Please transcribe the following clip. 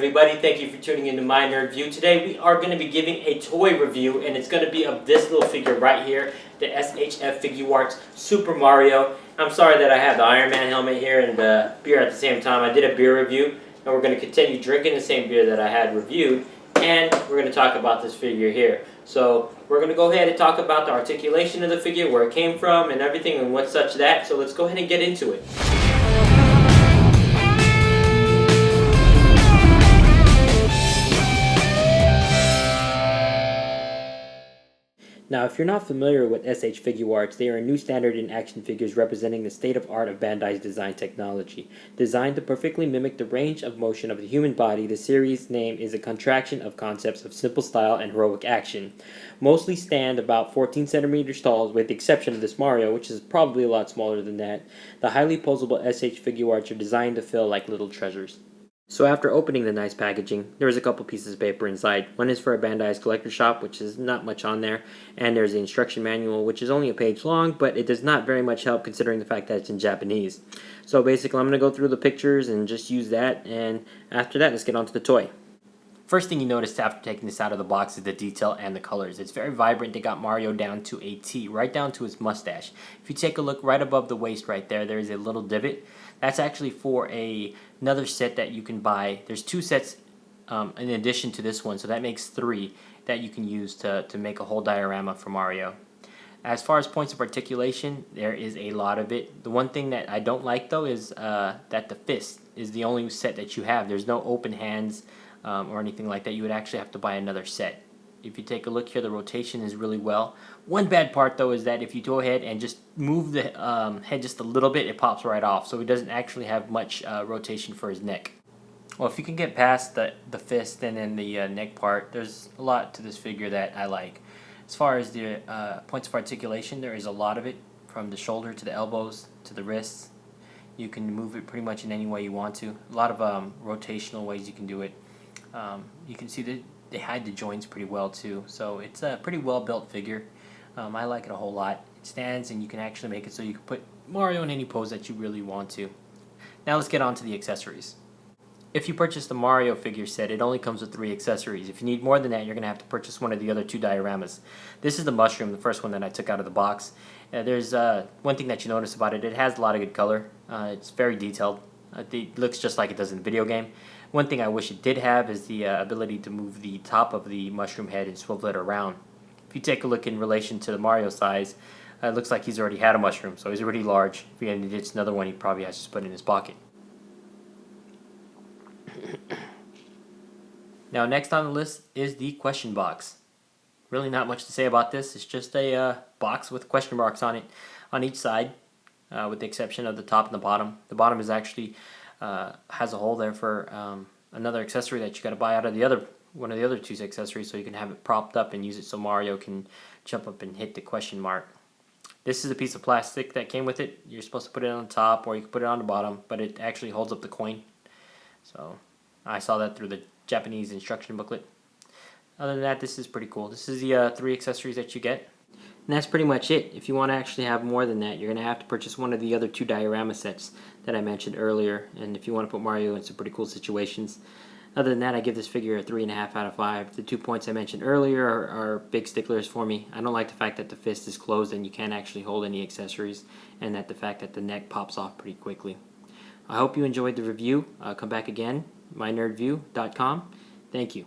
everybody? Thank you for tuning in to My Nerd View. Today we are going to be giving a toy review, and it's going to be of this little figure right here, the SHF Figuarts Super Mario. I'm sorry that I have the Iron Man helmet here and the beer at the same time. I did a beer review, and we're going to continue drinking the same beer that I had reviewed, and we're going to talk about this figure here. So we're going to go ahead and talk about the articulation of the figure, where it came from, and everything, and what such that. So let's go ahead and get into it. Now, if you're not familiar with SH Figuarts, they are a new standard in action figures representing the state-of-art of Bandai's design technology. Designed to perfectly mimic the range of motion of the human body, the series' name is a contraction of concepts of simple style and heroic action. Mostly stand about 14 centimeters tall, with the exception of this Mario, which is probably a lot smaller than that. The highly posable SH Figuarts are designed to feel like little treasures. So after opening the nice packaging, there's a couple pieces of paper inside. One is for Bandai's collector shop, which is not much on there, and there's the instruction manual, which is only a page long, but it does not very much help considering the fact that it's in Japanese. So basically I'm going to go through the pictures and just use that, and after that let's get on to the toy. First thing you notice after taking this out of the box is the detail and the colors. It's very vibrant. They got Mario down to a T, right down to his mustache. If you take a look right above the waist right there, there is a little divot. That's actually for another set that you can buy. There's two sets in addition to this one, so that makes three that you can use to make a whole diorama for Mario. As far as points of articulation, there is a lot of it. The one thing that I don't like though is that the fist is the only set that you have. There's no open hands or anything like that. You would actually have to buy another set. If you take a look here, the rotation is really well. One bad part though is that if you go ahead and just move the head just a little bit, it pops right off. So he doesn't actually have much rotation for his neck. Well, if you can get past the fist and then the neck part, there's a lot to this figure that I like. As far as the points of articulation, there is a lot of it, from the shoulder to the elbows to the wrists. You can move it pretty much in any way you want to. A lot of rotational ways you can do it. You can see that they hide the joints pretty well too, so it's a pretty well built figure. I like it a whole lot. It stands, and you can actually make it so you can put Mario in any pose that you really want to. Now let's get on to the accessories. If you purchase the Mario figure set, it only comes with 3 accessories. If you need more than that, you're going to have to purchase one of the other 2 dioramas. This is the mushroom, the first one that I took out of the box. There's one thing that you notice about it. It has a lot of good color. It's very detailed. It looks just like it does in the video game. One thing I wish it did have is the ability to move the top of the mushroom head and swivel it around. If you take a look in relation to the Mario size, it looks like he's already had a mushroom, so he's already large. If he needs another one, he probably has to put it in his pocket. Now next on the list is the question box. Really not much to say about this. It's just a box with question marks on it on each side, with the exception of the top and the bottom. The bottom is actually has a hole there for another accessory that you got to buy out of one of the other 2 accessories, so you can have it propped up and use it so Mario can jump up and hit the question mark. This is a piece of plastic that came with it. You're supposed to put it on the top, or you can put it on the bottom, but it actually holds up the coin. So I saw that through the Japanese instruction booklet. Other than that, this is pretty cool. This is the 3 accessories that you get. And that's pretty much it. If you want to actually have more than that, you're going to have to purchase one of the other 2 diorama sets that I mentioned earlier. And if you want to put Mario in some pretty cool situations. Other than that, I give this figure a 3.5 out of 5. The 2 points I mentioned earlier are big sticklers for me. I don't like the fact that the fist is closed and you can't actually hold any accessories, and that the fact that the neck pops off pretty quickly. I hope you enjoyed the review. Come back again, mynerdview.com. Thank you.